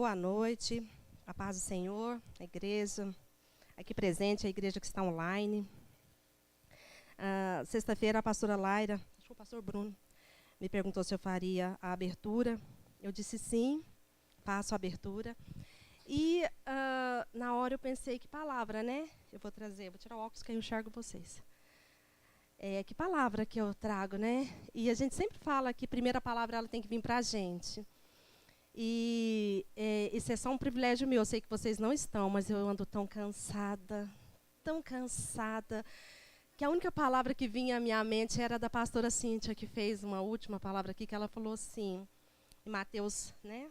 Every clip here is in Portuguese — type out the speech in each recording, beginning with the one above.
Boa noite, a paz do Senhor, a igreja, aqui presente, a igreja que está online. Sexta-feira, a pastora Laira, acho que o pastor Bruno, me perguntou se eu faria a abertura. Eu disse sim, faço a abertura. E na hora eu pensei, que palavra, né? Eu vou trazer, vou tirar o óculos que aí eu enxergo vocês. Que palavra que eu trago, né? E a gente sempre fala que a primeira palavra ela tem que vir para a gente. E isso é só um privilégio meu. Eu sei que vocês não estão, mas eu ando tão cansada, que a única palavra que vinha à minha mente era da pastora Cíntia, que fez uma última palavra aqui, que ela falou assim, em Mateus, né?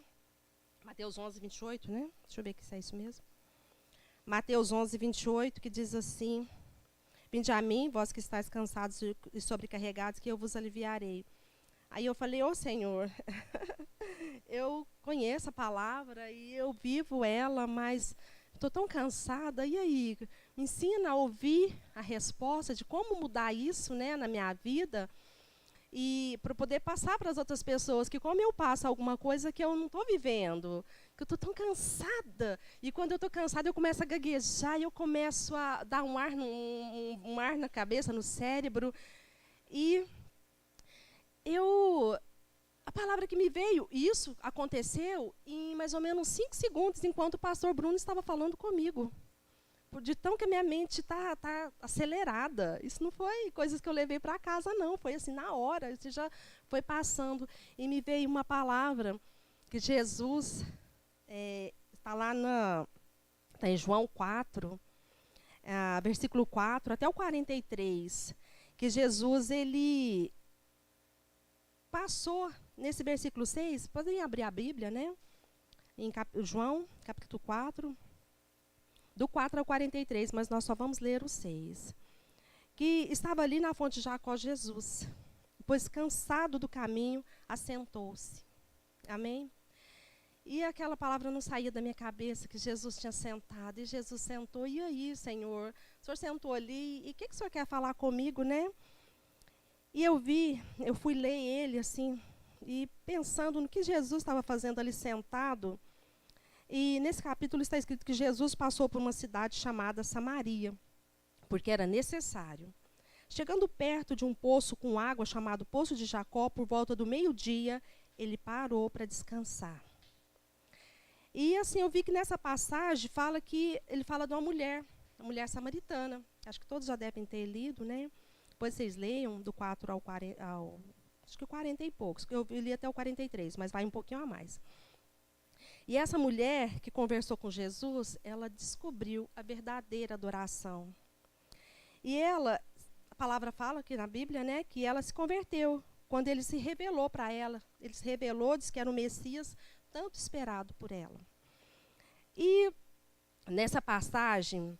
Mateus 11, 28, né? Deixa eu ver se é isso mesmo. Mateus 11, 28, que diz assim: Vinde a mim, vós que estáis cansados e sobrecarregados, que eu vos aliviarei. Aí eu falei, ô Senhor, eu conheço a palavra e eu vivo ela, mas estou tão cansada. E aí, me ensina a ouvir a resposta de como mudar isso, né, na minha vida, e para poder passar para as outras pessoas que como eu passo alguma coisa que eu não estou vivendo, que eu estou tão cansada. E quando eu estou cansada, eu começo a gaguejar, e eu começo a dar um ar na cabeça, no cérebro. E a palavra que me veio, isso aconteceu em mais ou menos 5 segundos, enquanto o pastor Bruno estava falando comigo. De tão que a minha mente está acelerada. Isso não foi coisas que eu levei para casa, não. Foi assim, na hora, isso já foi passando. E me veio uma palavra que Jesus, está lá tá em João 4, versículo 4 até o 43, que Jesus, ele passou, nesse versículo 6, podem abrir a Bíblia, né? Em João, capítulo 4, do 4 ao 43, mas nós só vamos ler o 6. Que estava ali na fonte de Jacó Jesus, pois cansado do caminho, assentou-se. Amém? E aquela palavra não saía da minha cabeça, que Jesus tinha sentado, e Jesus sentou. E aí, Senhor? O Senhor sentou ali, e o que o Senhor quer falar comigo, né? E eu fui ler ele, assim, e pensando no que Jesus estava fazendo ali sentado. E nesse capítulo está escrito que Jesus passou por uma cidade chamada Samaria, porque era necessário. Chegando perto de um poço com água chamado Poço de Jacó, por volta do meio-dia, ele parou para descansar. E assim, eu vi que nessa passagem ele fala de uma mulher samaritana. Acho que todos já devem ter lido, né? Depois vocês leiam do 4 ao 40, acho que 40 e poucos, que eu li até o 43, mas vai um pouquinho a mais. E essa mulher que conversou com Jesus, ela descobriu a verdadeira adoração. E a palavra fala aqui na Bíblia, né, que ela se converteu quando ele se revelou para ela. Ele se revelou, disse que era o Messias, tanto esperado por ela. E nessa passagem,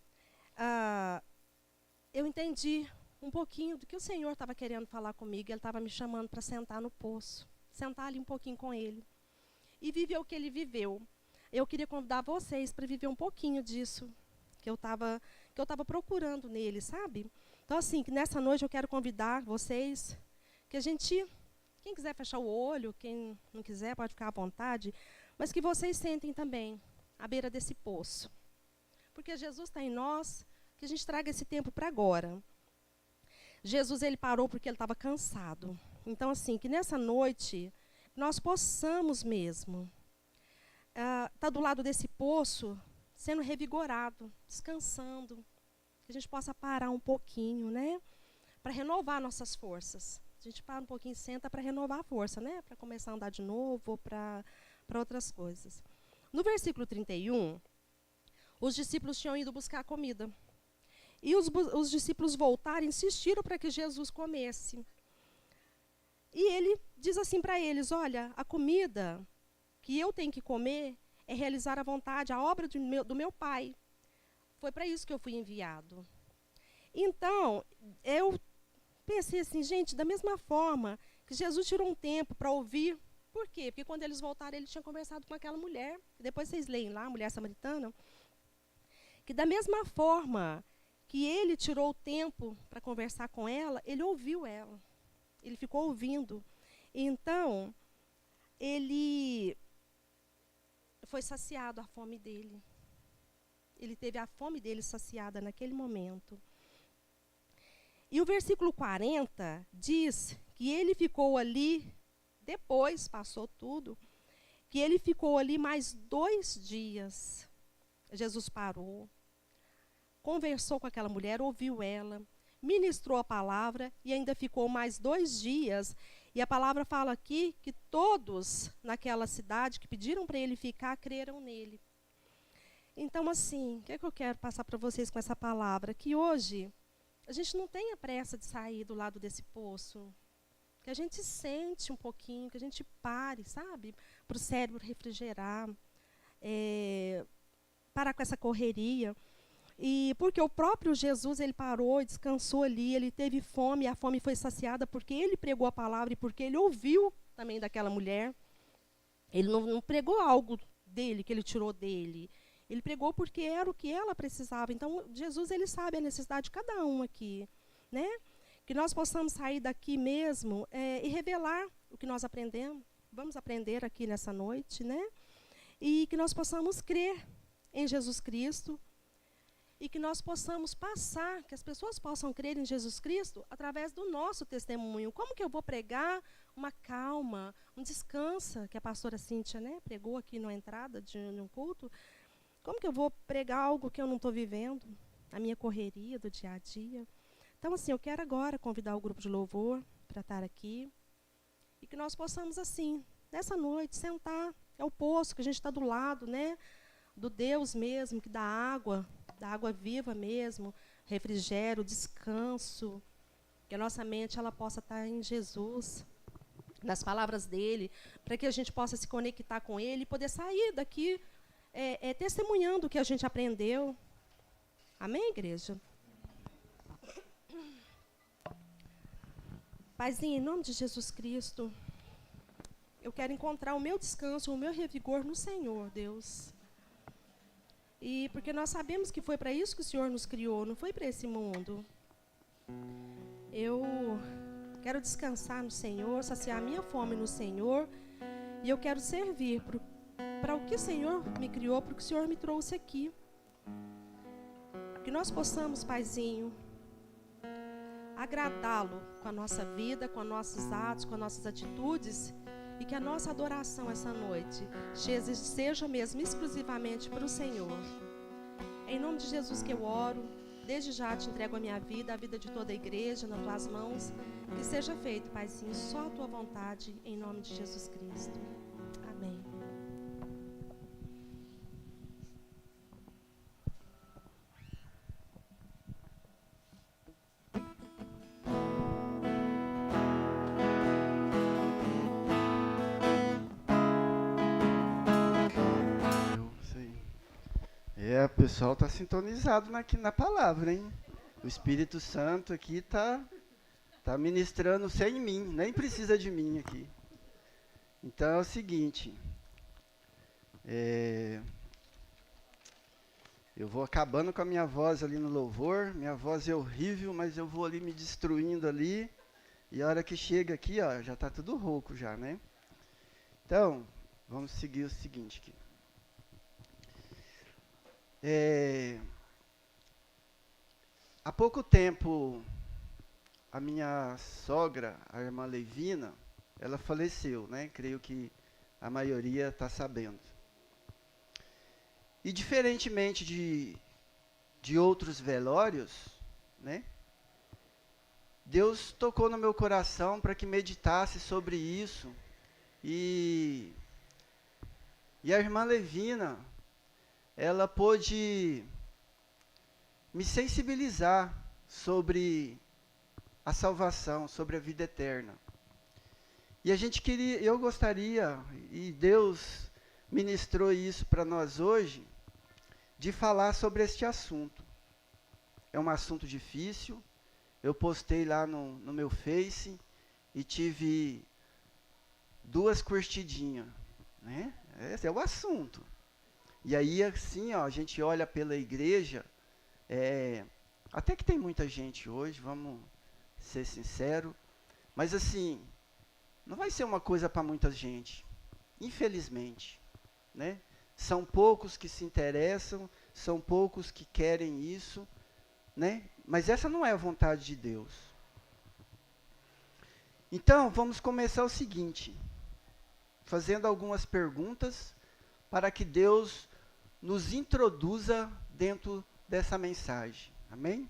eu entendi um pouquinho do que o Senhor estava querendo falar comigo. Ele estava me chamando para sentar no poço, sentar ali um pouquinho com ele. E viver o que ele viveu. Eu queria convidar vocês para viver um pouquinho disso que eu estava procurando nele, sabe? Então, assim, que nessa noite eu quero convidar vocês, que quem quiser fechar o olho, quem não quiser pode ficar à vontade, mas que vocês sentem também à beira desse poço. Porque Jesus está em nós, que a gente traga esse tempo para agora. Jesus, ele parou porque ele estava cansado. Então, assim, que nessa noite nós possamos mesmo estar do lado desse poço, sendo revigorado, descansando, que a gente possa parar um pouquinho, né? Para renovar nossas forças. A gente para um pouquinho e senta para renovar a força, né? Para começar a andar de novo, para outras coisas. No versículo 31, os discípulos tinham ido buscar comida. E os discípulos voltaram e insistiram para que Jesus comesse. E ele diz assim para eles, olha, a comida que eu tenho que comer é realizar a vontade, a obra do meu Pai. Foi para isso que eu fui enviado. Então, eu pensei assim, gente, da mesma forma que Jesus tirou um tempo para ouvir. Por quê? Porque quando eles voltaram, ele tinha conversado com aquela mulher. Depois vocês leem lá, a mulher samaritana. Que da mesma forma que ele tirou o tempo para conversar com ela, ele ouviu ela. Ele ficou ouvindo. Então, ele foi saciado a fome dele. Ele teve a fome dele saciada naquele momento. E o versículo 40 diz que ele ficou ali, depois passou tudo, que ele ficou ali mais 2 dias. Jesus parou, conversou com aquela mulher, ouviu ela, ministrou a palavra e ainda ficou mais 2 dias. E a palavra fala aqui que todos naquela cidade que pediram para ele ficar, creram nele. Então, assim, o que é que eu quero passar para vocês com essa palavra? Que hoje a gente não tenha pressa de sair do lado desse poço. Que a gente sente um pouquinho, que a gente pare, sabe? Para o cérebro refrigerar, parar com essa correria. E porque o próprio Jesus, ele parou e descansou ali, ele teve fome, e a fome foi saciada porque ele pregou a palavra e porque ele ouviu também daquela mulher. Ele não pregou algo dele, que ele tirou dele. Ele pregou porque era o que ela precisava. Então, Jesus, ele sabe a necessidade de cada um aqui, né? Que nós possamos sair daqui mesmo e revelar o que nós aprendemos. Vamos aprender aqui nessa noite, né? E que nós possamos crer em Jesus Cristo e que nós possamos passar, que as pessoas possam crer em Jesus Cristo através do nosso testemunho. Como que eu vou pregar uma calma, um descansa, que a pastora Cíntia, né, pregou aqui na entrada de um culto? Como que eu vou pregar algo que eu não estou vivendo? A minha correria do dia a dia. Então, assim, eu quero agora convidar o grupo de louvor para estar aqui. E que nós possamos, assim, nessa noite, sentar. É o poço que a gente está do lado, né? Do Deus mesmo, que dá água viva mesmo, refrigério, descanso. Que a nossa mente ela possa estar em Jesus, nas palavras dele, para que a gente possa se conectar com ele e poder sair daqui testemunhando o que a gente aprendeu. Amém, igreja? Paizinho, em nome de Jesus Cristo, eu quero encontrar o meu descanso, o meu revigor no Senhor, Deus. E porque nós sabemos que foi para isso que o Senhor nos criou, não foi para esse mundo. Eu quero descansar no Senhor, saciar a minha fome no Senhor, e eu quero servir para o que o Senhor me criou, para o que o Senhor me trouxe aqui. Que nós possamos, Paizinho, agradá-lo com a nossa vida, com os nossos atos, com as nossas atitudes, e que a nossa adoração essa noite seja mesmo exclusivamente para o Senhor. Em nome de Jesus que eu oro, desde já te entrego a minha vida, a vida de toda a igreja nas tuas mãos. Que seja feito, Paizinho, só a tua vontade, em nome de Jesus Cristo. Amém. O pessoal está sintonizado aqui na palavra, hein? O Espírito Santo aqui está ministrando sem mim, nem precisa de mim aqui. Então é o seguinte, eu vou acabando com a minha voz ali no louvor, minha voz é horrível, mas eu vou ali me destruindo ali, e a hora que chega aqui, ó, já está tudo rouco já, né? Então, vamos seguir o seguinte aqui. Há pouco tempo, a minha sogra, a irmã Levina, ela faleceu, né? Creio que a maioria está sabendo. E diferentemente de outros velórios, né? Deus tocou no meu coração para que meditasse sobre isso. E a irmã Levina, ela pôde me sensibilizar sobre a salvação, sobre a vida eterna. E eu gostaria, e Deus ministrou isso para nós hoje, de falar sobre este assunto. É um assunto difícil. Eu postei lá no meu Face e tive 2 curtidinhas, né? Esse é o assunto. E aí, assim, ó, a gente olha pela igreja, até que tem muita gente hoje, vamos ser sinceros, mas assim, não vai ser uma coisa para muita gente, infelizmente, né? São poucos que se interessam, são poucos que querem isso, né? Mas essa não é a vontade de Deus. Então, vamos começar o seguinte, fazendo algumas perguntas para que Deus nos introduza dentro dessa mensagem. Amém?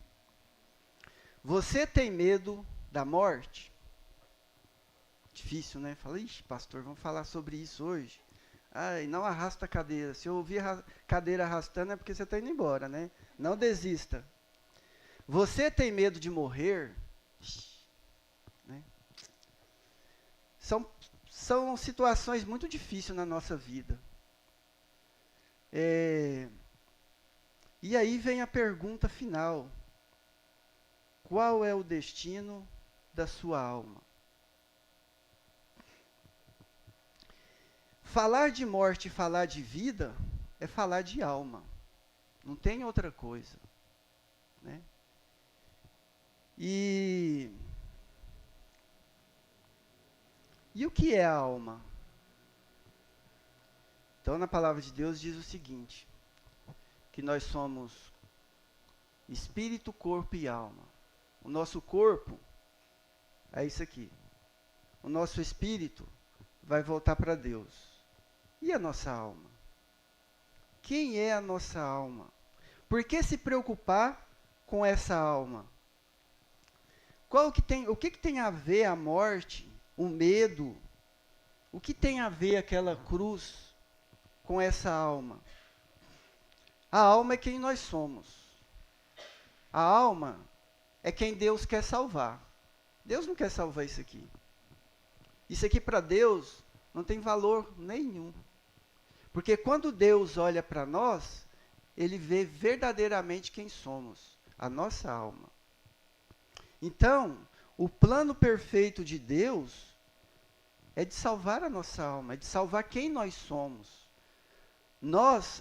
Você tem medo da morte? Difícil, né? Fala, ixi, pastor, vamos falar sobre isso hoje. Ai, não arrasta a cadeira. Se eu ouvir a cadeira arrastando é porque você está indo embora, né? Não desista. Você tem medo de morrer? Né? São situações muito difíceis na nossa vida. E aí vem a pergunta final. Qual é o destino da sua alma? Falar de morte e falar de vida é falar de alma. Não tem outra coisa. Né? E o que é a alma? Então, na palavra de Deus diz o seguinte, que nós somos espírito, corpo e alma. O nosso corpo é isso aqui. O nosso espírito vai voltar para Deus. E a nossa alma? Quem é a nossa alma? Por que se preocupar com essa alma? O que tem a ver a morte, o medo? O que tem a ver aquela cruz com essa alma? A alma é quem nós somos. A alma é quem Deus quer salvar. Deus não quer salvar isso aqui. Isso aqui para Deus não tem valor nenhum. Porque quando Deus olha para nós, Ele vê verdadeiramente quem somos, a nossa alma. Então, o plano perfeito de Deus é de salvar a nossa alma, é de salvar quem nós somos.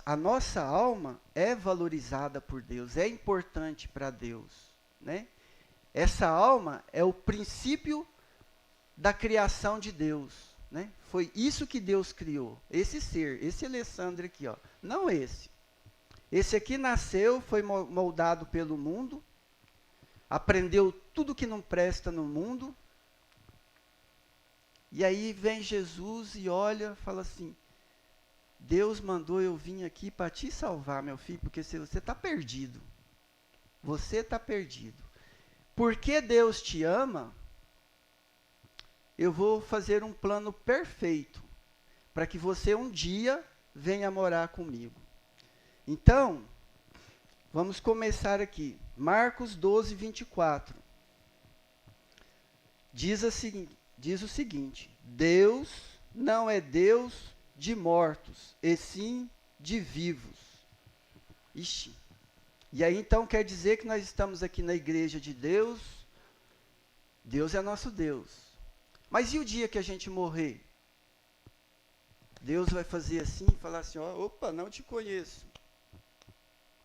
A nossa alma é valorizada por Deus, é importante para Deus, né? Essa alma é o princípio da criação de Deus, né? Foi isso que Deus criou, esse ser, esse Alessandro aqui, ó, não esse. Esse aqui nasceu, foi moldado pelo mundo, aprendeu tudo que não presta no mundo, e aí vem Jesus e olha, fala assim, Deus mandou eu vir aqui para te salvar, meu filho, porque você está perdido. Você está perdido. Porque Deus te ama, eu vou fazer um plano perfeito para que você um dia venha morar comigo. Então, vamos começar aqui. Marcos 12, 24. Diz o seguinte, Deus não é Deus de mortos, e sim de vivos. Ixi. E aí então quer dizer que nós estamos aqui na igreja de Deus, Deus é nosso Deus. Mas e o dia que a gente morrer? Deus vai fazer assim, falar assim, ó, opa, não te conheço.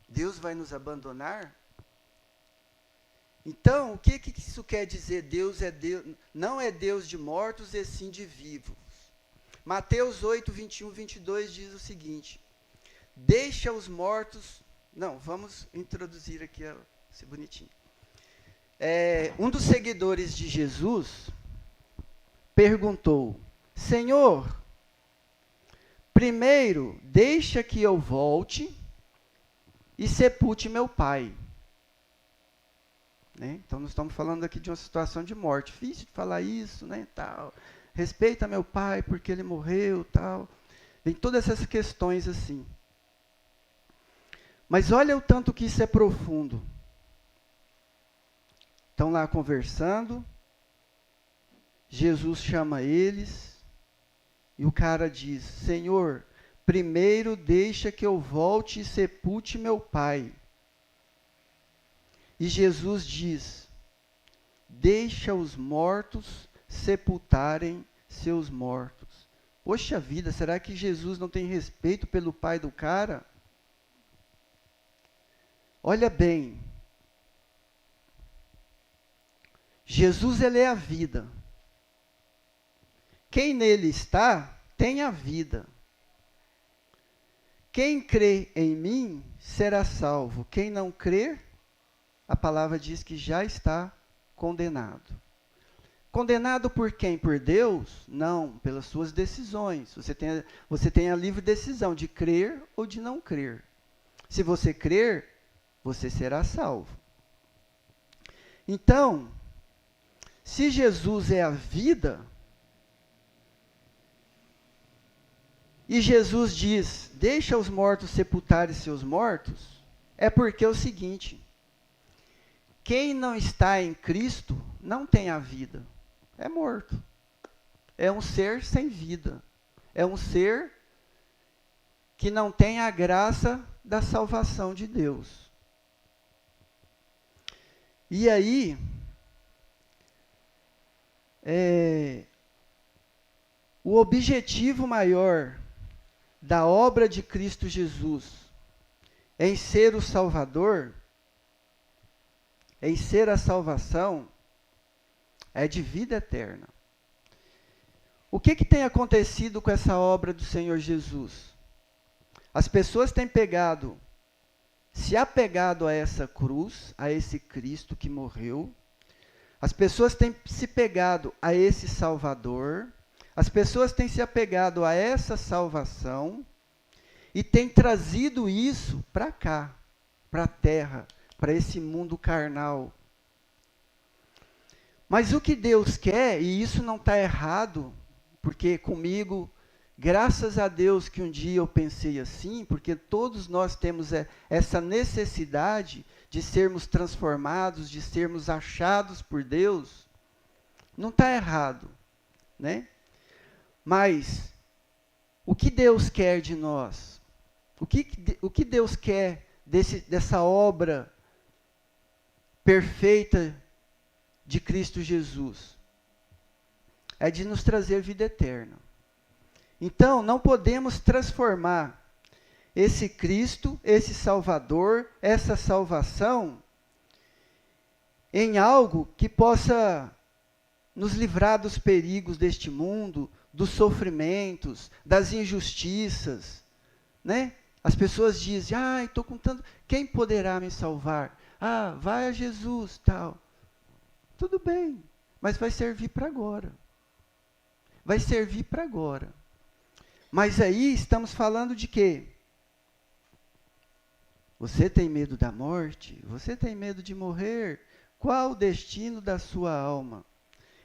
Deus vai nos abandonar? Então, o que isso quer dizer? Deus é Deus, não é Deus de mortos, e sim de vivos. Mateus 8, 21, 22 diz o seguinte, deixa os mortos... Não, vamos introduzir aqui, esse bonitinho. Um dos seguidores de Jesus perguntou, Senhor, primeiro deixa que eu volte e sepulte meu pai. Né? Então, nós estamos falando aqui de uma situação de morte. Difícil de falar isso, né, tal. Respeita meu pai porque ele morreu, tal. Tem todas essas questões assim. Mas olha o tanto que isso é profundo. Estão lá conversando, Jesus chama eles, e o cara diz, Senhor, primeiro deixa que eu volte e sepulte meu pai. E Jesus diz, deixa os mortos sepultarem seus mortos. Poxa vida, será que Jesus não tem respeito pelo pai do cara? Olha bem, Jesus ele é a vida. Quem nele está, tem a vida. quem crê em mim será salvo. Quem não crer, a palavra diz que já está condenado. Condenado por quem? Por Deus? Não, pelas suas decisões. Você tem a livre decisão de crer ou de não crer. Se você crer, você será salvo. Então, se Jesus é a vida, e Jesus diz, deixa os mortos sepultarem seus mortos, é porque é o seguinte, quem não está em Cristo não tem a vida, é morto. É um ser sem vida, é um ser que não tem a graça da salvação de Deus. E aí, o objetivo maior da obra de Cristo Jesus em ser o Salvador, em ser a salvação, é de vida eterna. O que tem acontecido com essa obra do Senhor Jesus? As pessoas têm se apegado a essa cruz, a esse Cristo que morreu. As pessoas têm se pegado a esse Salvador. As pessoas têm se apegado a essa salvação e têm trazido isso para cá, para a terra, para esse mundo carnal. Mas o que Deus quer, e isso não está errado, porque comigo, graças a Deus que um dia eu pensei assim, porque todos nós temos essa necessidade de sermos transformados, de sermos achados por Deus, não está errado, né? Mas o que Deus quer de nós? O que Deus quer dessa obra perfeita de Cristo Jesus? É de nos trazer vida eterna. Então, não podemos transformar esse Cristo, esse Salvador, essa salvação, em algo que possa nos livrar dos perigos deste mundo, dos sofrimentos, das injustiças, né? As pessoas dizem, estou com tanto, quem poderá me salvar? Vai a Jesus, tal. Tudo bem, mas vai servir para agora. Vai servir para agora. Mas aí estamos falando de quê? Você tem medo da morte? Você tem medo de morrer? Qual o destino da sua alma?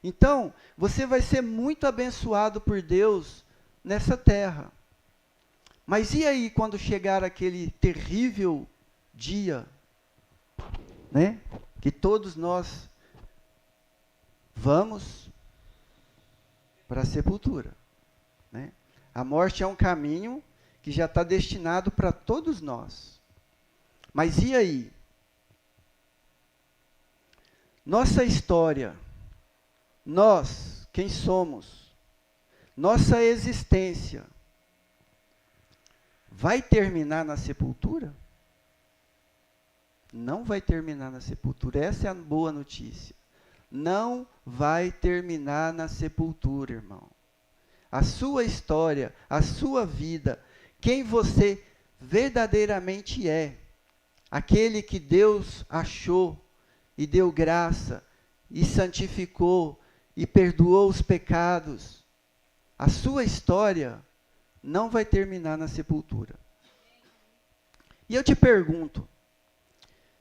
Então, você vai ser muito abençoado por Deus nessa terra. Mas e aí quando chegar aquele terrível dia, né? Que todos nós vamos para a sepultura, né? A morte é um caminho que já está destinado para todos nós. Mas e aí? Nossa história, nós, quem somos, nossa existência, vai terminar na sepultura? Não vai terminar na sepultura. Essa é a boa notícia. Não vai terminar na sepultura, irmão. A sua história, a sua vida, quem você verdadeiramente é, aquele que Deus achou e deu graça, e santificou, e perdoou os pecados, a sua história não vai terminar na sepultura. E eu te pergunto,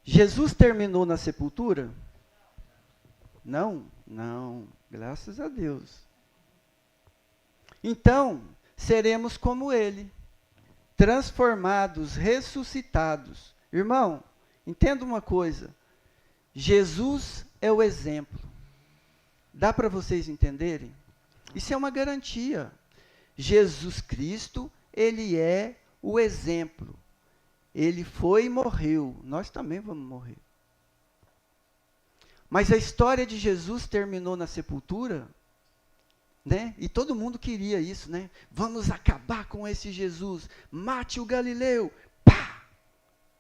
Jesus terminou na sepultura? Não, graças a Deus. Então, seremos como Ele, transformados, ressuscitados. Irmão, entenda uma coisa, Jesus é o exemplo. Dá para vocês entenderem? Isso é uma garantia. Jesus Cristo, Ele é o exemplo. Ele foi e morreu. Nós também vamos morrer. Mas a história de Jesus terminou na sepultura, né? E todo mundo queria isso, né? Vamos acabar com esse Jesus. Mate o Galileu. Pá!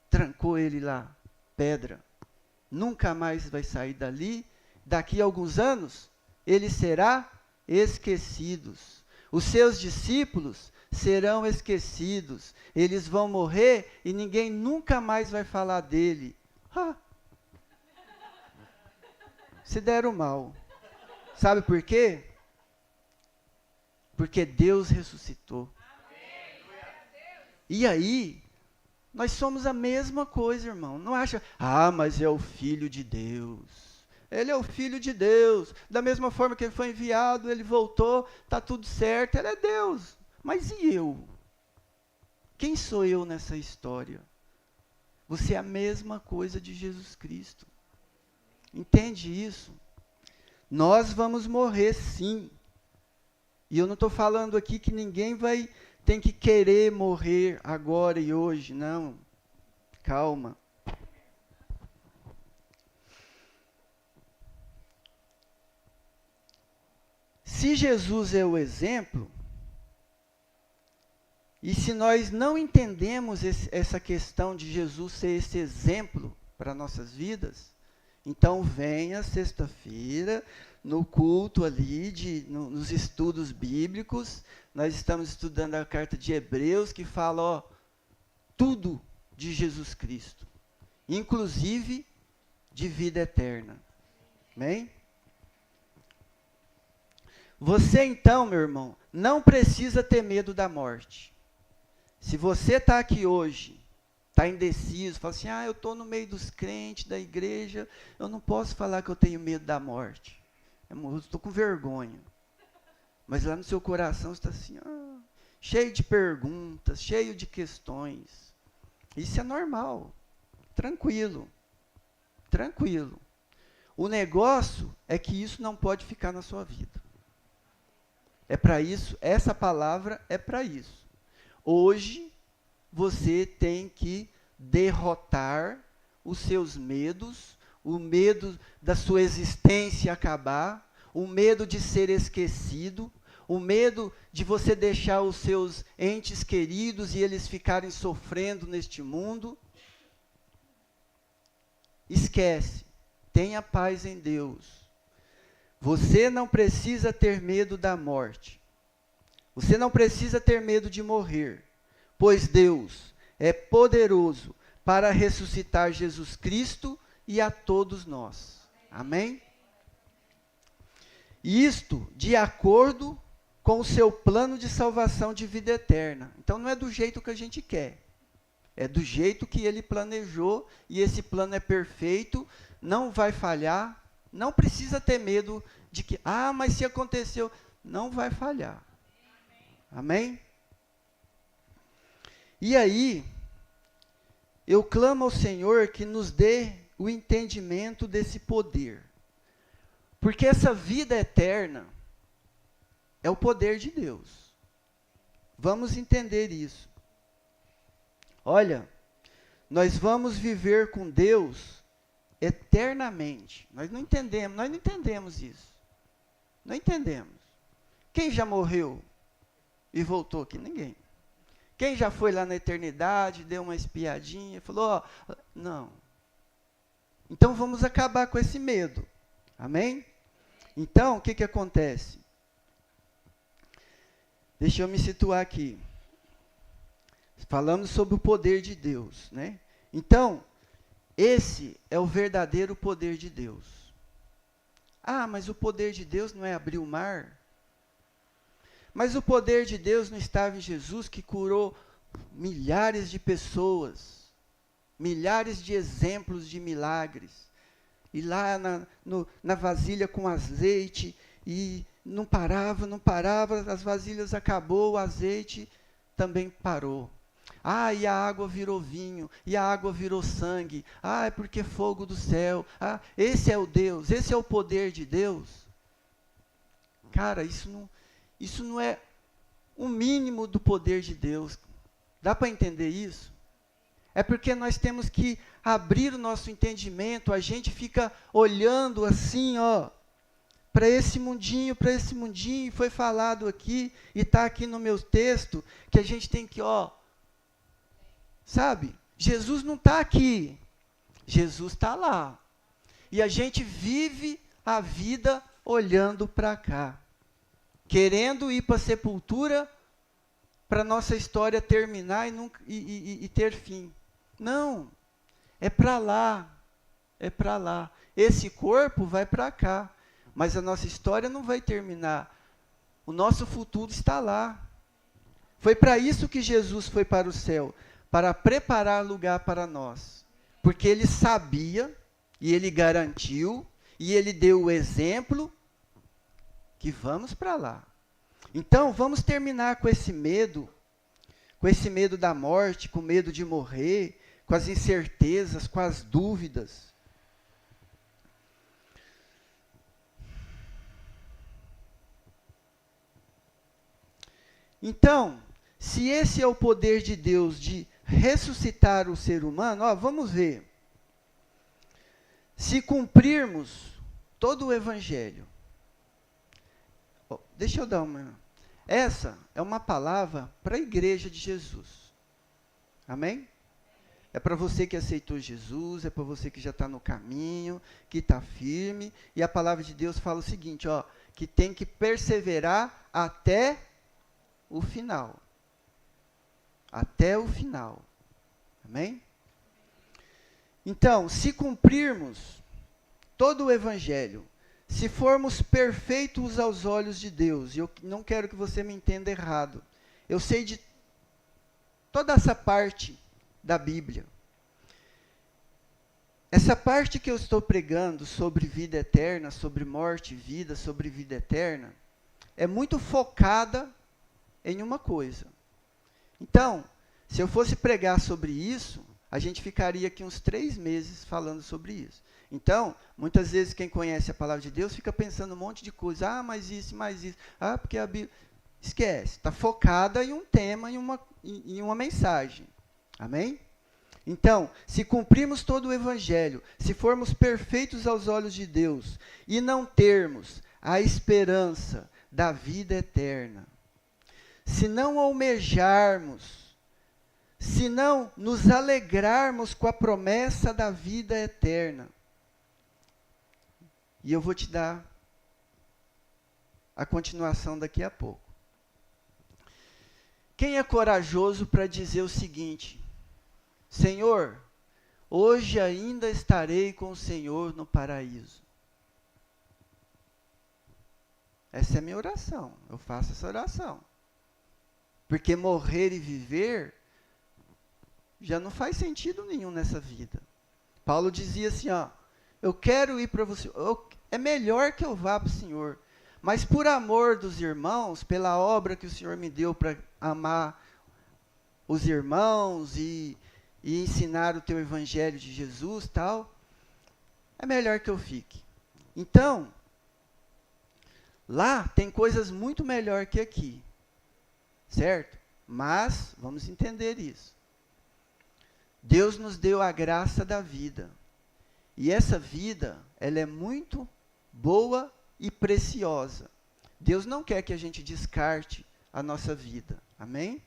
Trancou ele lá. Pedra. Nunca mais vai sair dali. Daqui a alguns anos, ele será esquecido. Os seus discípulos serão esquecidos. Eles vão morrer e ninguém nunca mais vai falar dele. Se deram mal. Sabe por quê? Porque Deus ressuscitou. E aí, nós somos a mesma coisa, irmão. Não acha, mas é o Filho de Deus. Ele é o Filho de Deus. Da mesma forma que ele foi enviado, ele voltou, está tudo certo, ele é Deus. Mas e eu? Quem sou eu nessa história? Você é a mesma coisa de Jesus Cristo. Entende isso? Nós vamos morrer sim. E eu não estou falando aqui que ninguém tem que querer morrer agora e hoje. Não. Calma. Se Jesus é o exemplo, e se nós não entendemos essa questão de Jesus ser esse exemplo para nossas vidas, então venha sexta-feira, no culto ali, nos estudos bíblicos, nós estamos estudando a carta de Hebreus, que fala tudo de Jesus Cristo, inclusive de vida eterna. Amém? Você então, meu irmão, não precisa ter medo da morte. Se você está aqui hoje, está indeciso, fala assim, eu estou no meio dos crentes, da igreja, eu não posso falar que eu tenho medo da morte. Eu estou com vergonha. Mas lá no seu coração está assim, cheio de perguntas, cheio de questões. Isso é normal. Tranquilo. Tranquilo. O negócio é que isso não pode ficar na sua vida. É para isso, essa palavra é para isso. Hoje, você tem que derrotar os seus medos, o medo da sua existência acabar, o medo de ser esquecido, o medo de você deixar os seus entes queridos e eles ficarem sofrendo neste mundo. Esquece, tenha paz em Deus. Você não precisa ter medo da morte. Você não precisa ter medo de morrer, pois Deus é poderoso para ressuscitar Jesus Cristo e a todos nós. Amém? Isto de acordo com o seu plano de salvação de vida eterna. Então não é do jeito que a gente quer. É do jeito que ele planejou e esse plano é perfeito, não vai falhar. Não precisa ter medo de que, mas se aconteceu, não vai falhar. Amém? E aí, eu clamo ao Senhor que nos dê o entendimento desse poder. Porque essa vida eterna é o poder de Deus. Vamos entender isso. Olha, nós vamos viver com Deus eternamente. Nós não entendemos isso. Não entendemos. Quem já morreu e voltou aqui? Ninguém. Quem já foi lá na eternidade, deu uma espiadinha, falou, não. Então vamos acabar com esse medo. Amém? Então, o que acontece? Deixa eu me situar aqui. Falamos sobre o poder de Deus, né? Então, esse é o verdadeiro poder de Deus. Mas o poder de Deus não é abrir o mar? Mas o poder de Deus não estava em Jesus, que curou milhares de pessoas, milhares de exemplos de milagres, e lá na vasilha com azeite, e não parava, as vasilhas acabou, o azeite também parou. E a água virou vinho, e a água virou sangue. É porque fogo do céu. Esse é o Deus, esse é o poder de Deus. Cara, isso não é o mínimo do poder de Deus. Dá para entender isso? É porque nós temos que abrir o nosso entendimento. A gente fica olhando assim, para esse mundinho, foi falado aqui, e está aqui no meu texto, que a gente tem que, sabe, Jesus não está aqui, Jesus está lá. E a gente vive a vida olhando para cá. querendo ir para a sepultura para nossa história terminar e ter fim. Não, é para lá, é para lá. Esse corpo vai para cá, mas a nossa história não vai terminar. O nosso futuro está lá. Foi para isso que Jesus foi para o céu, para preparar lugar para nós. Porque ele sabia, e ele garantiu, e ele deu o exemplo, que vamos para lá. Então, vamos terminar com esse medo da morte, com medo de morrer, com as incertezas, com as dúvidas. Então, se esse é o poder de Deus de ressuscitar o ser humano, vamos ver. Se cumprirmos todo o Evangelho, deixa eu dar uma. Essa é uma palavra para a igreja de Jesus. Amém? É para você que aceitou Jesus, é para você que já está no caminho, que está firme. E a palavra de Deus fala o seguinte, que tem que perseverar até o final. Até o final. Amém? Então, se cumprirmos todo o Evangelho, se formos perfeitos aos olhos de Deus, e eu não quero que você me entenda errado, eu sei de toda essa parte da Bíblia. Essa parte que eu estou pregando sobre vida eterna, sobre morte e vida, sobre vida eterna, é muito focada em uma coisa. Então, se eu fosse pregar sobre isso, a gente ficaria aqui uns 3 meses falando sobre isso. Então, muitas vezes quem conhece a palavra de Deus fica pensando um monte de coisa. Mas isso, mais isso. Porque a Bíblia... Esquece, está focada em um tema, em uma mensagem. Amém? Então, se cumprirmos todo o Evangelho, se formos perfeitos aos olhos de Deus, e não termos a esperança da vida eterna, se não almejarmos, se não nos alegrarmos com a promessa da vida eterna, e eu vou te dar a continuação daqui a pouco. Quem é corajoso para dizer o seguinte: Senhor, hoje ainda estarei com o Senhor no paraíso? Essa é a minha oração, eu faço essa oração. Porque morrer e viver já não faz sentido nenhum nessa vida. Paulo dizia assim, eu quero ir para você, é melhor que eu vá para o Senhor, mas por amor dos irmãos, pela obra que o Senhor me deu para amar os irmãos e ensinar o teu evangelho de Jesus, tal, é melhor que eu fique. Então, lá tem coisas muito melhor que aqui, certo? Mas, vamos entender isso. Deus nos deu a graça da vida. E essa vida, ela é muito boa e preciosa. Deus não quer que a gente descarte a nossa vida. Amém?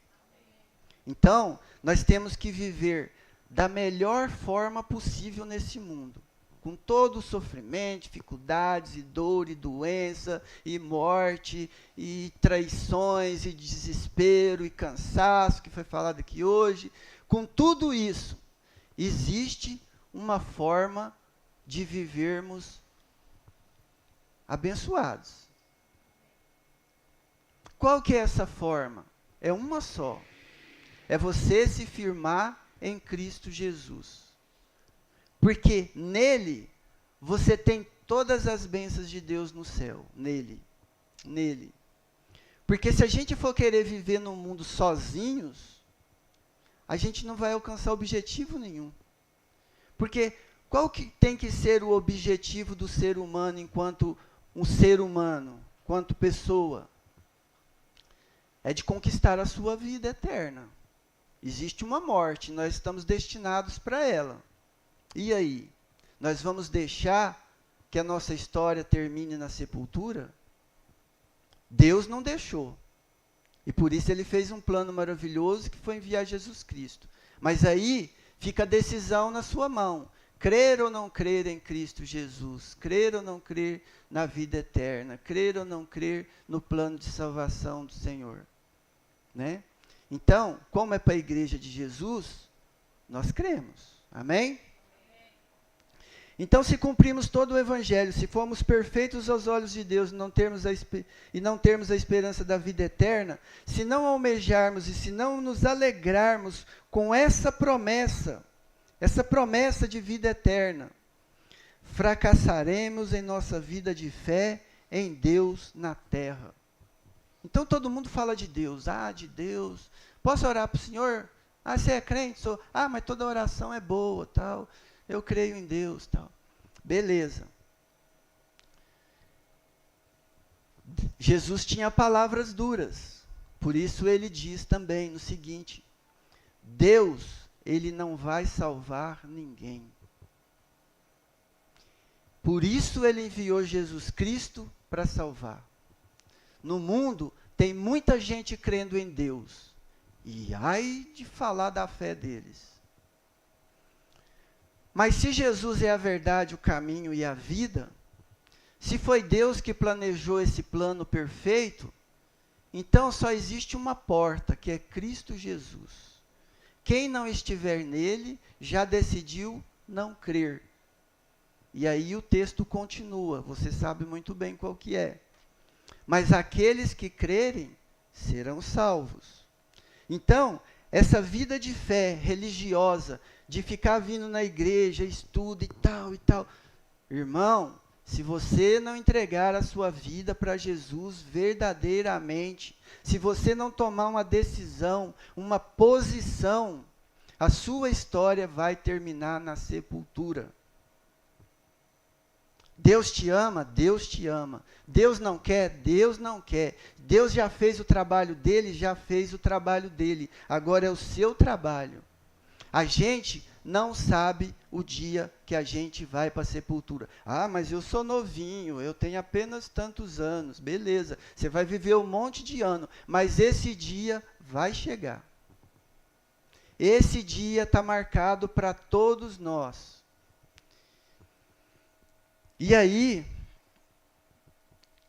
Então, nós temos que viver da melhor forma possível nesse mundo. Com todo o sofrimento, dificuldades, e dor, e doença, e morte, e traições, e desespero, e cansaço, que foi falado aqui hoje. Com tudo isso, existe uma forma de vivermos abençoados. Qual que é essa forma? É uma só. É você se firmar em Cristo Jesus. Porque nele, você tem todas as bênçãos de Deus no céu. Nele. Porque se a gente for querer viver num mundo sozinhos, a gente não vai alcançar objetivo nenhum. Porque qual que tem que ser o objetivo do ser humano enquanto um ser humano, enquanto pessoa? É de conquistar a sua vida eterna. Existe uma morte, nós estamos destinados para ela. E aí? Nós vamos deixar que a nossa história termine na sepultura? Deus não deixou. E por isso ele fez um plano maravilhoso que foi enviar Jesus Cristo. Mas aí fica a decisão na sua mão. Crer ou não crer em Cristo Jesus, crer ou não crer na vida eterna, crer ou não crer no plano de salvação do Senhor, né? Então, como é para a igreja de Jesus, nós cremos, amém? Então, se cumprimos todo o Evangelho, se formos perfeitos aos olhos de Deus e não termos a esperança da vida eterna, se não almejarmos e se não nos alegrarmos com essa promessa de vida eterna, fracassaremos em nossa vida de fé em Deus na terra. Então todo mundo fala de Deus, de Deus, posso orar para o Senhor? Você é crente? Sou. Mas toda oração é boa, tal, eu creio em Deus, tal. Beleza. Jesus tinha palavras duras, por isso ele diz também no seguinte: Deus, ele não vai salvar ninguém. Por isso ele enviou Jesus Cristo para salvar. No mundo tem muita gente crendo em Deus, e ai de falar da fé deles. Mas se Jesus é a verdade, o caminho e a vida, se foi Deus que planejou esse plano perfeito, então só existe uma porta, que é Cristo Jesus. Quem não estiver nele, já decidiu não crer. E aí o texto continua, você sabe muito bem qual que é. Mas aqueles que crerem serão salvos. Então, essa vida de fé religiosa, de ficar vindo na igreja, estuda e tal. Irmão, se você não entregar a sua vida para Jesus verdadeiramente, se você não tomar uma decisão, uma posição, a sua história vai terminar na sepultura. Deus te ama? Deus te ama. Deus não quer? Deus não quer. Deus já fez o trabalho dele? Já fez o trabalho dele. Agora é o seu trabalho. A gente não sabe o dia que a gente vai para a sepultura. Mas eu sou novinho, eu tenho apenas tantos anos. Beleza, você vai viver um monte de ano, mas esse dia vai chegar. Esse dia está marcado para todos nós. E aí,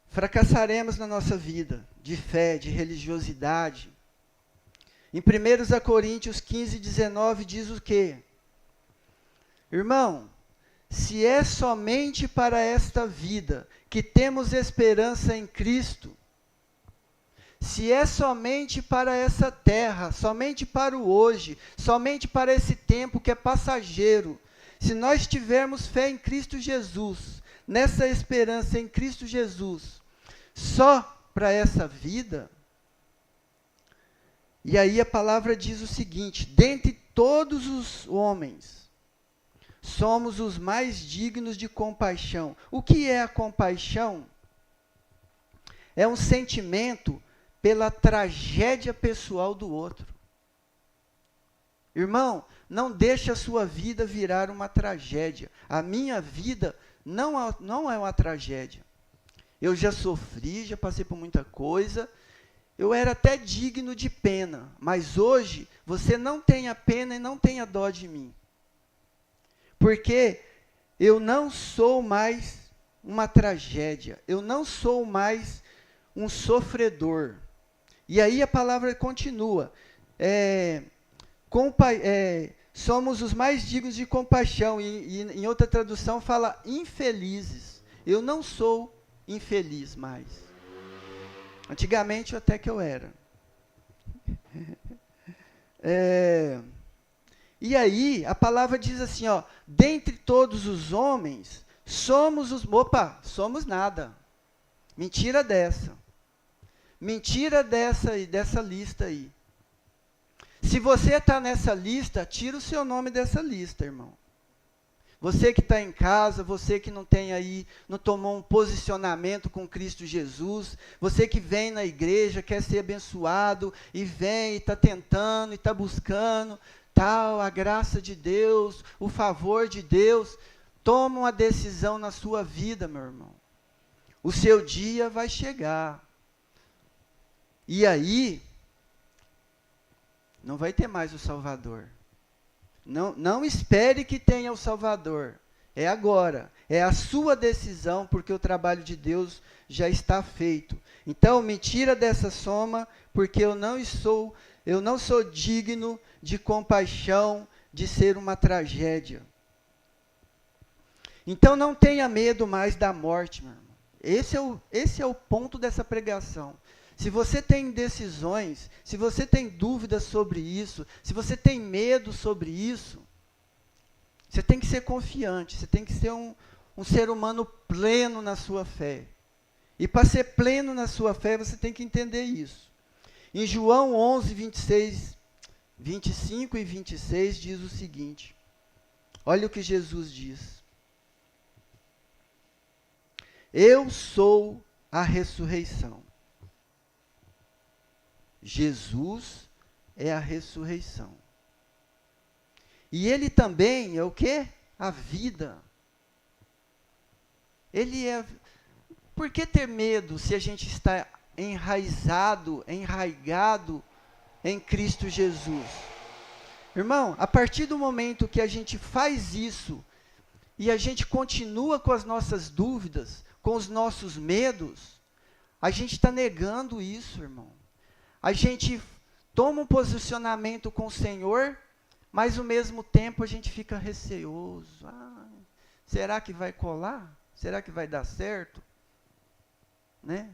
fracassaremos na nossa vida de fé, de religiosidade. Em 1 Coríntios 15, 19 diz o quê? Irmão, se é somente para esta vida que temos esperança em Cristo, se é somente para essa terra, somente para o hoje, somente para esse tempo que é passageiro, se nós tivermos fé em Cristo Jesus, nessa esperança em Cristo Jesus, só para essa vida, e aí a palavra diz o seguinte: dentre todos os homens, somos os mais dignos de compaixão. O que é a compaixão? É um sentimento pela tragédia pessoal do outro. Irmão, não deixe a sua vida virar uma tragédia. A minha vida não é uma tragédia. Eu já sofri, já passei por muita coisa. Eu era até digno de pena, mas hoje você não tenha pena e não tenha dó de mim. Porque eu não sou mais uma tragédia, eu não sou mais um sofredor. E aí a palavra continua, somos os mais dignos de compaixão, e em outra tradução fala infelizes. Eu não sou infeliz mais. Antigamente até que eu era. E aí a palavra diz assim, dentre todos os homens, somos nada. Mentira dessa. Mentira dessa lista aí. Se você está nessa lista, tira o seu nome dessa lista, irmão. Você que está em casa, você que não tomou um posicionamento com Cristo Jesus, você que vem na igreja, quer ser abençoado, e vem, e está tentando, e está buscando, a graça de Deus, o favor de Deus, toma uma decisão na sua vida, meu irmão. O seu dia vai chegar. E aí, não vai ter mais o Salvador. Não espere que tenha o Salvador. É agora. É a sua decisão, porque o trabalho de Deus já está feito. Então, me tira dessa soma, porque eu não sou digno de compaixão, de ser uma tragédia. Então, não tenha medo mais da morte, meu irmão. Esse é o ponto dessa pregação. Se você tem indecisões, se você tem dúvidas sobre isso, se você tem medo sobre isso, você tem que ser confiante, você tem que ser um ser humano pleno na sua fé. E para ser pleno na sua fé, você tem que entender isso. Em João 11, 25 e 26, diz o seguinte. Olha o que Jesus diz. Eu sou a ressurreição. Jesus é a ressurreição. E ele também é o quê? A vida. Ele é... Por que ter medo se a gente está enraigado em Cristo Jesus? Irmão, a partir do momento que a gente faz isso e a gente continua com as nossas dúvidas, com os nossos medos, a gente está negando isso, irmão. A gente toma um posicionamento com o Senhor, mas ao mesmo tempo a gente fica receoso. Será que vai colar? Será que vai dar certo? Né?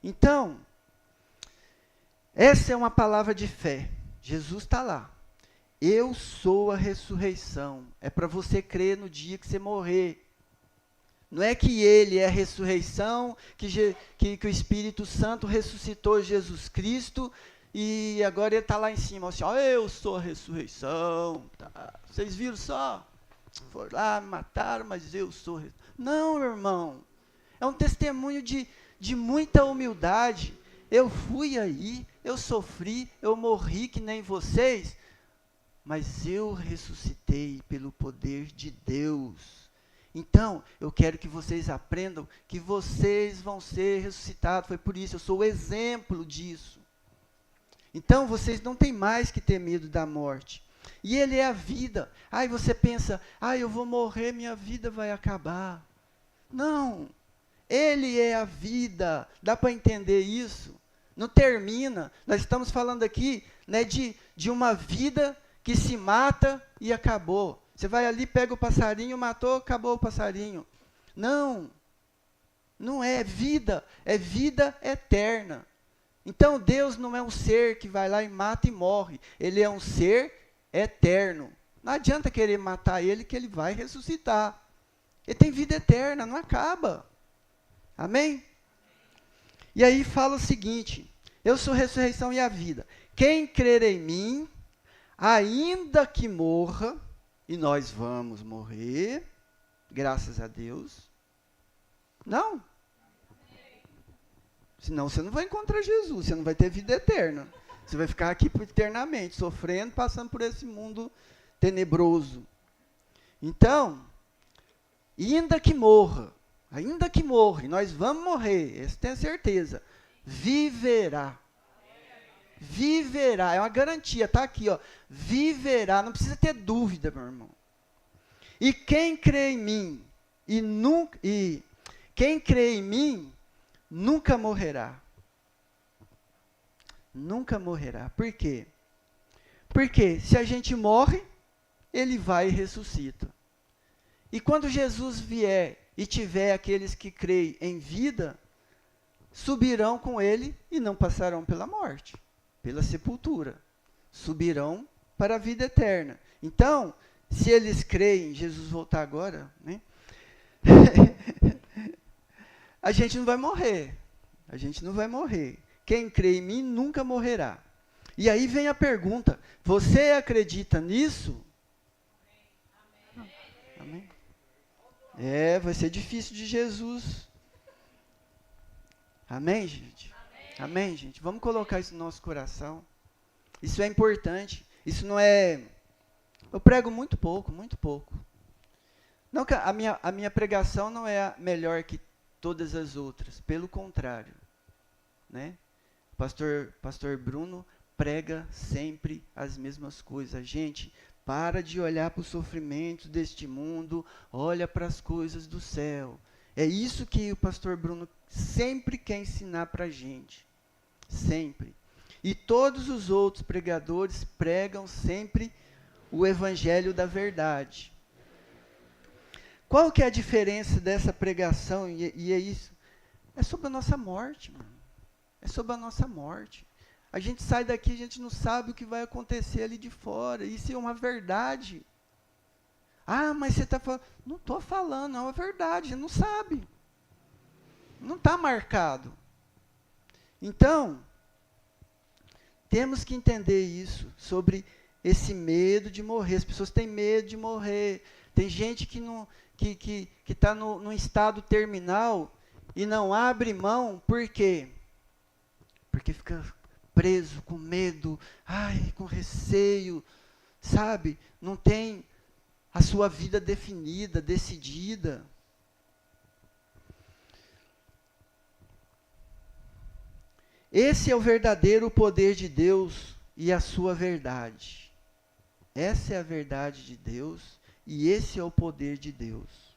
Então, essa é uma palavra de fé. Jesus está lá. Eu sou a ressurreição. É para você crer no dia que você morrer. Não é que ele é a ressurreição, que o Espírito Santo ressuscitou Jesus Cristo e agora ele está lá em cima, assim, eu sou a ressurreição. Tá. Vocês viram só? Foram lá, me mataram, mas eu sou a ressurreição. Não, irmão. É um testemunho de muita humildade. Eu fui aí, eu sofri, eu morri que nem vocês, mas eu ressuscitei pelo poder de Deus. Então, eu quero que vocês aprendam que vocês vão ser ressuscitados. Foi por isso, eu sou o exemplo disso. Então, vocês não têm mais que ter medo da morte. E ele é a vida. Aí você pensa, eu vou morrer, minha vida vai acabar. Não, ele é a vida. Dá para entender isso? Não termina. Nós estamos falando aqui, né, de uma vida que se mata e acabou. Você vai ali, pega o passarinho, matou, acabou o passarinho. Não, não é vida eterna. Então Deus não é um ser que vai lá e mata e morre. Ele é um ser eterno. Não adianta querer matar ele, que ele vai ressuscitar. Ele tem vida eterna, não acaba. Amém? E aí fala o seguinte, eu sou a ressurreição e a vida. Quem crer em mim, ainda que morra, e nós vamos morrer, graças a Deus. Não. Senão você não vai encontrar Jesus, você não vai ter vida eterna. Você vai ficar aqui eternamente, sofrendo, passando por esse mundo tenebroso. Então, ainda que morra, e nós vamos morrer, essa tem a certeza, viverá. Viverá, é uma garantia, está aqui, viverá, não precisa ter dúvida, meu irmão. E quem crê em mim, quem crê em mim, nunca morrerá. Nunca morrerá. Por quê? Porque se a gente morre, ele vai e ressuscita. E quando Jesus vier e tiver aqueles que creem em vida, subirão com ele e não passarão pela morte, pela sepultura. Subirão para a vida eterna. Então, se eles creem, Jesus voltar agora, né? A gente não vai morrer. A gente não vai morrer. Quem crê em mim nunca morrerá. E aí vem a pergunta, você acredita nisso? Amém? Vai ser difícil de Jesus. Amém, gente? Amém, gente? Vamos colocar isso no nosso coração. Isso é importante. Isso não é... Eu prego muito pouco, muito pouco. Não, a minha pregação não é melhor que todas as outras. Pelo contrário. Né? Pastor Bruno prega sempre as mesmas coisas. Gente, Para de olhar para os sofrimentos deste mundo, olha para as coisas do céu. É isso que o pastor Bruno sempre quer ensinar para a gente. Sempre. E todos os outros pregadores pregam sempre o evangelho da verdade. Qual que é a diferença dessa pregação? E é isso. É sobre a nossa morte, mano. É sobre a nossa morte. A gente sai daqui, a gente não sabe o que vai acontecer ali de fora. Isso é uma verdade. Ah, mas você está falando. Não estou falando, não é verdade. A gente não sabe. Não está marcado. Então, temos que entender isso, sobre esse medo de morrer. As pessoas têm medo de morrer. Tem gente que está num estado terminal e não abre mão. Por quê? Porque fica preso, com medo, com receio, sabe? Não tem a sua vida definida, decidida. Esse é o verdadeiro poder de Deus e a sua verdade. Essa é a verdade de Deus e esse é o poder de Deus.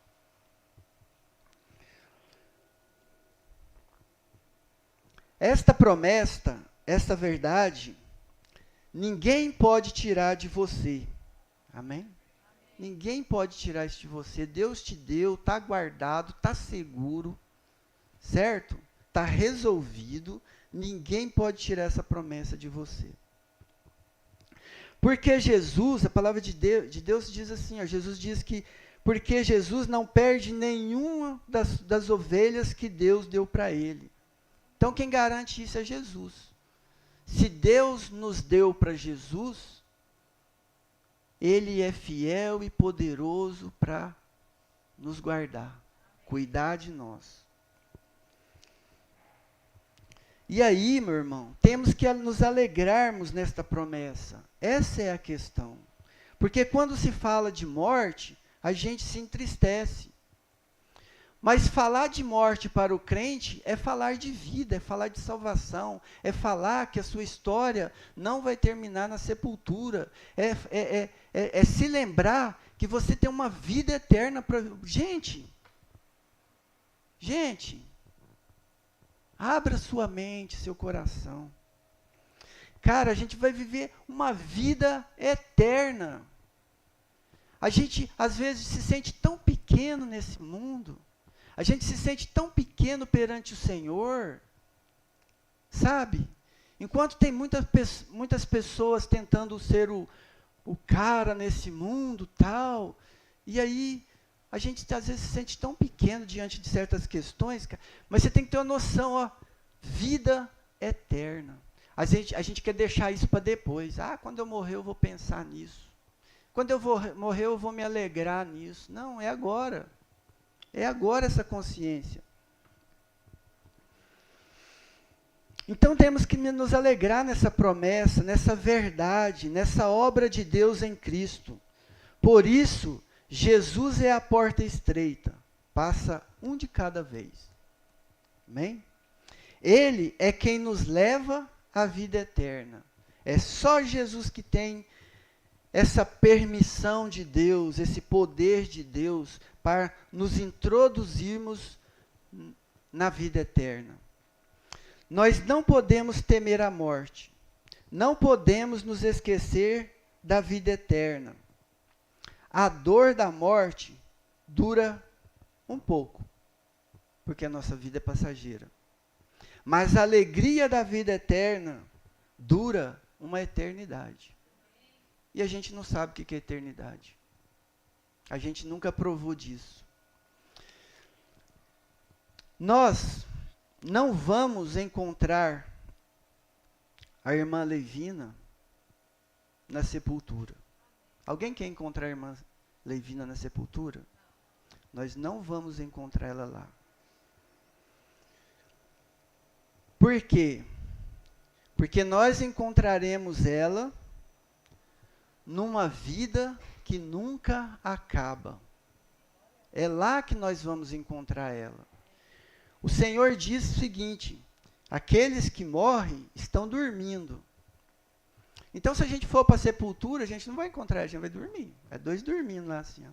Esta promessa, esta verdade, ninguém pode tirar de você. Amém? Ninguém pode tirar isso de você. Deus te deu, está guardado, está seguro, certo? Está resolvido. Ninguém pode tirar essa promessa de você. Porque Jesus, a palavra de Deus diz assim, Jesus diz que porque Jesus não perde nenhuma das ovelhas que Deus deu para ele. Então quem garante isso é Jesus. Se Deus nos deu para Jesus, Ele é fiel e poderoso para nos guardar, cuidar de nós. E aí, meu irmão, temos que nos alegrarmos nesta promessa. Essa é a questão. Porque quando se fala de morte, a gente se entristece. Mas falar de morte para o crente é falar de vida, é falar de salvação, é falar que a sua história não vai terminar na sepultura, é se lembrar que você tem uma vida eterna para... Gente, abra sua mente, seu coração. Cara, a gente vai viver uma vida eterna. A gente, às vezes, se sente tão pequeno nesse mundo. A gente se sente tão pequeno perante o Senhor. Sabe? Enquanto tem muitas pessoas tentando ser o cara nesse mundo, tal. E aí, a gente às vezes se sente tão pequeno diante de certas questões, cara, mas você tem que ter uma noção, ó, vida eterna. A gente quer deixar isso para depois. Quando eu morrer eu vou pensar nisso. Quando eu vou morrer eu vou me alegrar nisso. Não, é agora. É agora essa consciência. Então temos que nos alegrar nessa promessa, nessa verdade, nessa obra de Deus em Cristo. Por isso, Jesus é a porta estreita, passa um de cada vez. Amém? Ele é quem nos leva à vida eterna. É só Jesus que tem essa permissão de Deus, esse poder de Deus para nos introduzirmos na vida eterna. Nós não podemos temer a morte. Não podemos nos esquecer da vida eterna. A dor da morte dura um pouco, porque a nossa vida é passageira. Mas a alegria da vida eterna dura uma eternidade. E a gente não sabe o que é eternidade. A gente nunca provou disso. Nós não vamos encontrar a irmã Levina na sepultura. Alguém quer encontrar a irmã Levina na sepultura? Nós não vamos encontrar ela lá. Por quê? Porque nós encontraremos ela numa vida que nunca acaba. É lá que nós vamos encontrar ela. O Senhor diz o seguinte: aqueles que morrem estão dormindo. Então, se a gente for para a sepultura, a gente não vai encontrar, a gente vai dormir. É dois dormindo lá assim. Ó.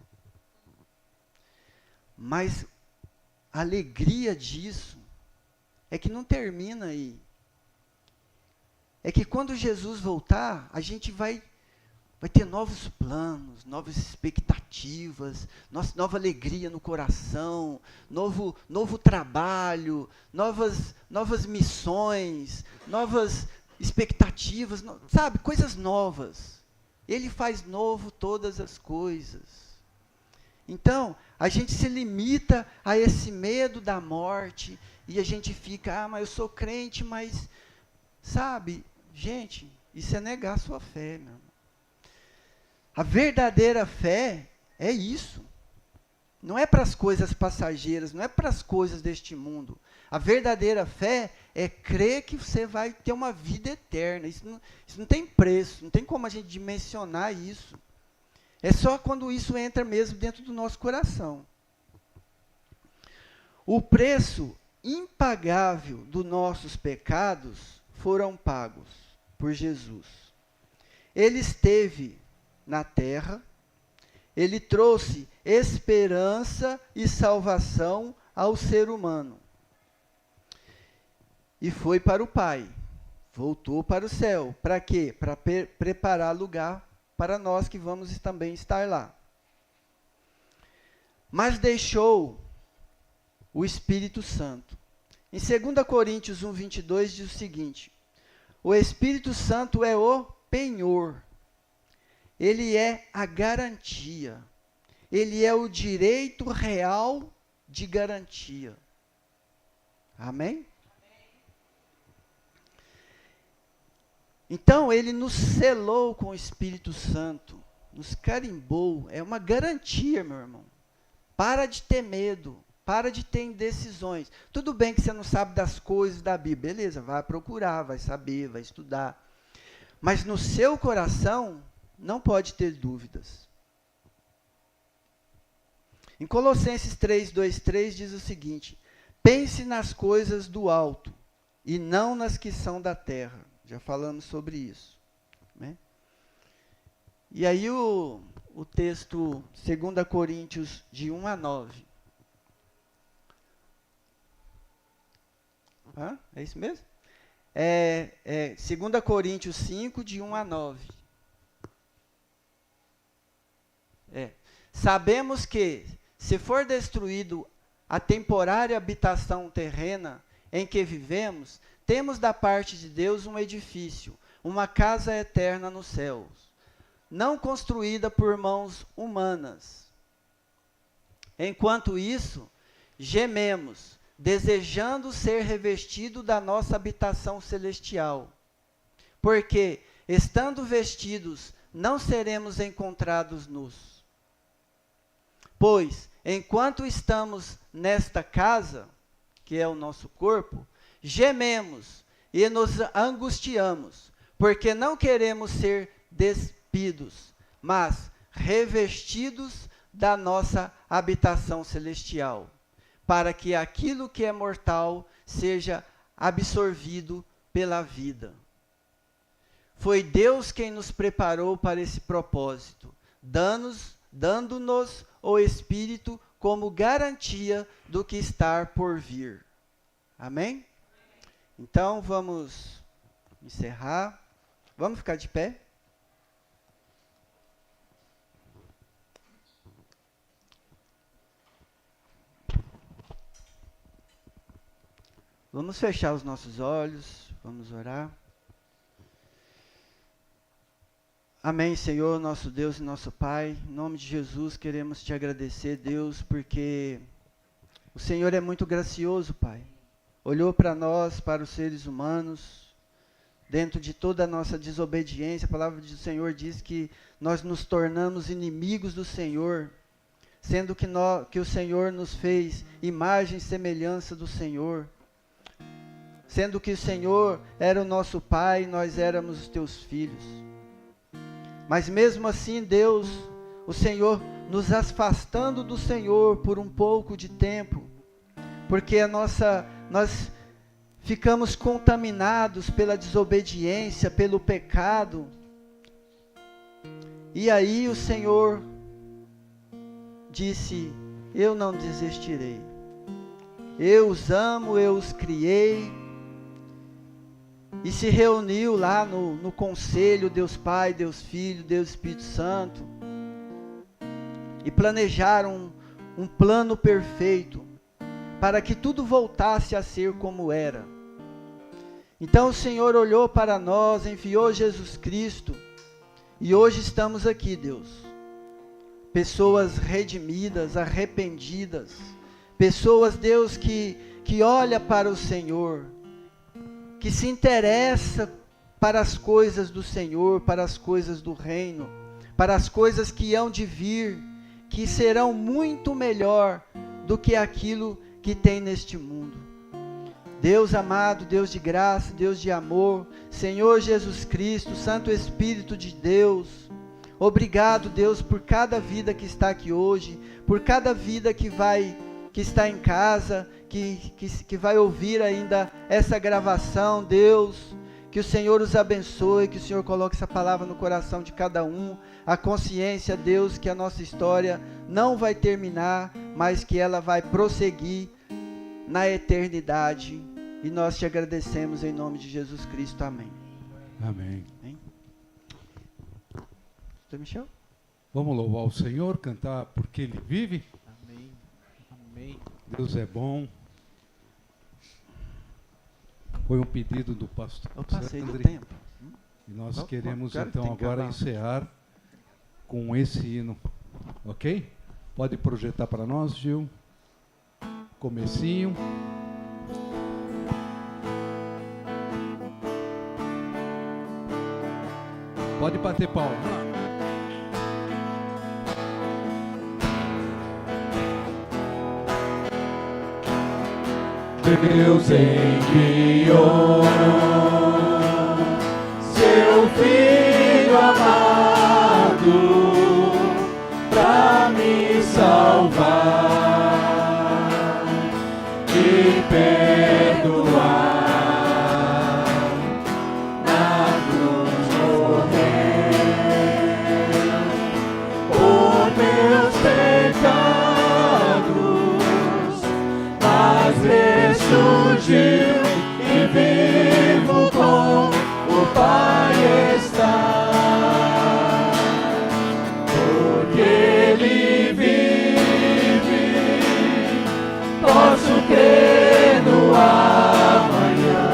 Mas a alegria disso é que não termina aí. É que quando Jesus voltar, a gente vai ter novos planos, novas expectativas, nova alegria no coração, novo trabalho, novas missões, novas expectativas, sabe, coisas novas. Ele faz novo todas as coisas. Então, a gente se limita a esse medo da morte e a gente fica, mas eu sou crente, mas, sabe, gente, isso é negar a sua fé, meu irmão. A verdadeira fé é isso. Não é para as coisas passageiras, não é para as coisas deste mundo. A verdadeira fé é crer que você vai ter uma vida eterna. Isso não tem preço, não tem como a gente dimensionar isso. É só quando isso entra mesmo dentro do nosso coração. O preço impagável dos nossos pecados foram pagos por Jesus. Ele esteve na terra, ele trouxe esperança e salvação ao ser humano. E foi para o Pai, voltou para o céu. Para quê? Para preparar lugar para nós que vamos também estar lá. Mas deixou o Espírito Santo. Em 2 Coríntios 1:22 diz o seguinte: o Espírito Santo é o penhor. Ele é a garantia. Ele é o direito real de garantia. Amém? Então, ele nos selou com o Espírito Santo, nos carimbou. É uma garantia, meu irmão. Para de ter medo, para de ter indecisões. Tudo bem que você não sabe das coisas da Bíblia, beleza, vai procurar, vai saber, vai estudar. Mas no seu coração, não pode ter dúvidas. Em Colossenses 3:2-3 diz o seguinte: pense nas coisas do alto, e não nas que são da terra. Já falamos sobre isso. Né? E aí o texto 2 Coríntios de 1-9. É isso mesmo? 2 Coríntios 5, de 1-9. Sabemos que, se for destruído a temporária habitação terrena em que vivemos, temos da parte de Deus um edifício, uma casa eterna nos céus, não construída por mãos humanas. Enquanto isso, gememos, desejando ser revestido da nossa habitação celestial. Porque, estando vestidos, não seremos encontrados nus. Pois, enquanto estamos nesta casa, que é o nosso corpo, gememos e nos angustiamos, porque não queremos ser despidos, mas revestidos da nossa habitação celestial, para que aquilo que é mortal seja absorvido pela vida. Foi Deus quem nos preparou para esse propósito, dando-nos o Espírito como garantia do que está por vir. Amém? Então, vamos encerrar. Vamos ficar de pé? Vamos fechar os nossos olhos, vamos orar. Amém, Senhor, nosso Deus e nosso Pai. Em nome de Jesus, queremos te agradecer, Deus, porque o Senhor é muito gracioso, Pai. Olhou para nós, para os seres humanos, dentro de toda a nossa desobediência. A palavra do Senhor diz que nós nos tornamos inimigos do Senhor, sendo que o Senhor nos fez imagem e semelhança do Senhor. Sendo que o Senhor era o nosso Pai e nós éramos os teus filhos. Mas mesmo assim, Deus, o Senhor, nos afastando do Senhor por um pouco de tempo, porque nós ficamos contaminados pela desobediência, pelo pecado, E aí o Senhor disse: eu não desistirei. Eu os amo, eu os criei. E se reuniu lá no conselho, Deus Pai, Deus Filho, Deus Espírito Santo. E planejaram um plano perfeito para que tudo voltasse a ser como era. Então o Senhor olhou para nós, enviou Jesus Cristo. E hoje estamos aqui, Deus. Pessoas redimidas, arrependidas. Pessoas, Deus, que olha para o Senhor, que se interessa para as coisas do Senhor, para as coisas do reino, para as coisas que hão de vir, que serão muito melhor do que aquilo que tem neste mundo. Deus amado, Deus de graça, Deus de amor, Senhor Jesus Cristo, Santo Espírito de Deus, obrigado, Deus, por cada vida que está aqui hoje, por cada vida que está em casa, que vai ouvir ainda essa gravação, Deus, que o Senhor os abençoe, que o Senhor coloque essa palavra no coração de cada um, a consciência, Deus, que a nossa história não vai terminar, mas que ela vai prosseguir na eternidade, e nós te agradecemos em nome de Jesus Cristo, amém. Amém. Amém. Pastor Michel? Vamos louvar o Senhor, cantar porque Ele vive. Amém. Amém. Deus é bom. Foi um pedido do pastor Eu passei do Sandri, tempo. e nós Não, queremos cara, então tem que agora acabar. encerrar com esse hino, ok? Pode projetar para nós, Gil. Comecinho. Pode bater palma. Deus enviou seu Filho amado para me salvar e perdoar. Na cruz morreu por meus pecados, mas ressurgiu e vivo com o Pai está. Porque Ele vive, posso crer no amanhã.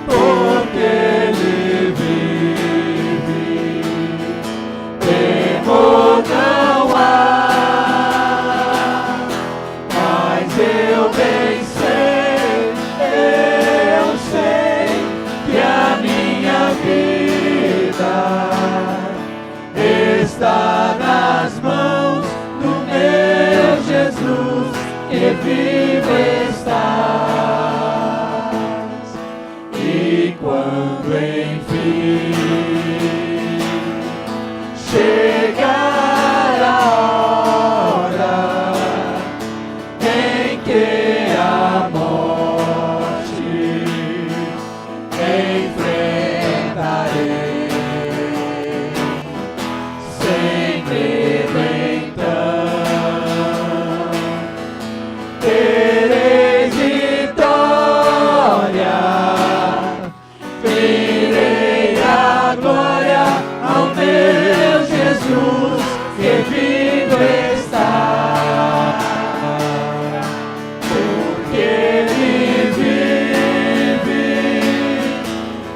Porque Ele vive, temor não há. Mas eu bem sei que a minha vida está nas mãos do meu Jesus, que vivo estás. E quando enfim chegar a hora em que a morte enfrentarei, sem medo então terei vitória, verei a glória ao meu Jesus, que vivo está. Porque Ele vive,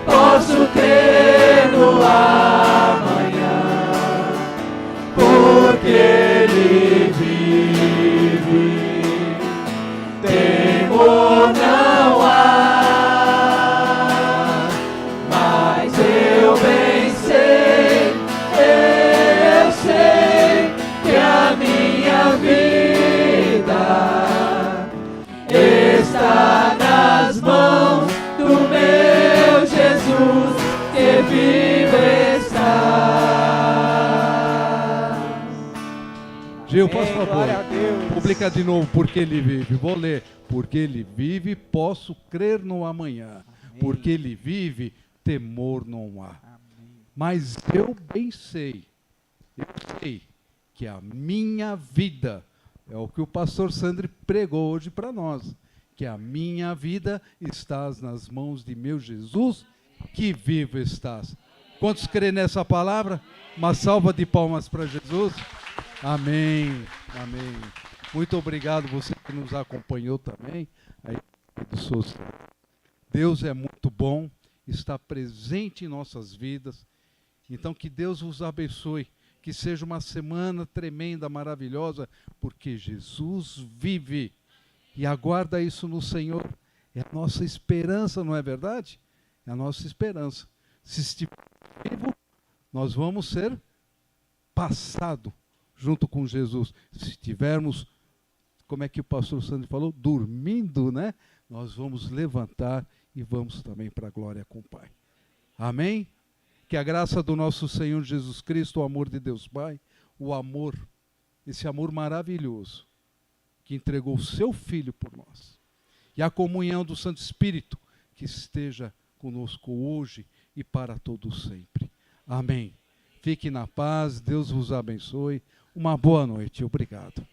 posso crer no amanhã. Porque Ele vive, temor não há. Mas eu bem sei que a minha vida está nas mãos do meu Jesus, que vivo está. Gil, por favor, glória a Deus. publica de novo porque Ele vive. Vou ler. Porque Ele vive, posso crer no amanhã. Amém. Porque Ele vive, temor não há. Amém. Mas eu bem sei, que a minha vida, é o que o pastor Sandri pregou hoje para nós, que a minha vida estás nas mãos de meu Jesus, que vivo estás. Quantos creem nessa palavra? Uma salva de palmas para Jesus. Amém, amém. Muito obrigado você que nos acompanhou também. Aí, do Souza. Deus é muito bom, está presente em nossas vidas. Então que Deus vos abençoe, que seja uma semana tremenda, maravilhosa, porque Jesus vive e aguarda isso no Senhor. É a nossa esperança, não é verdade? É a nossa esperança. Se estiver vivo, nós vamos ser passado junto com Jesus. Se estivermos, como é que o pastor Sandro falou? Dormindo, né? Nós vamos levantar e vamos também para a glória com o Pai. Amém? Que a graça do nosso Senhor Jesus Cristo, o amor de Deus Pai, o amor, esse amor maravilhoso, que entregou o seu Filho por nós, e a comunhão do Santo Espírito, que esteja conosco hoje e para todo sempre. Amém. Fique na paz, Deus vos abençoe. Uma boa noite. Obrigado.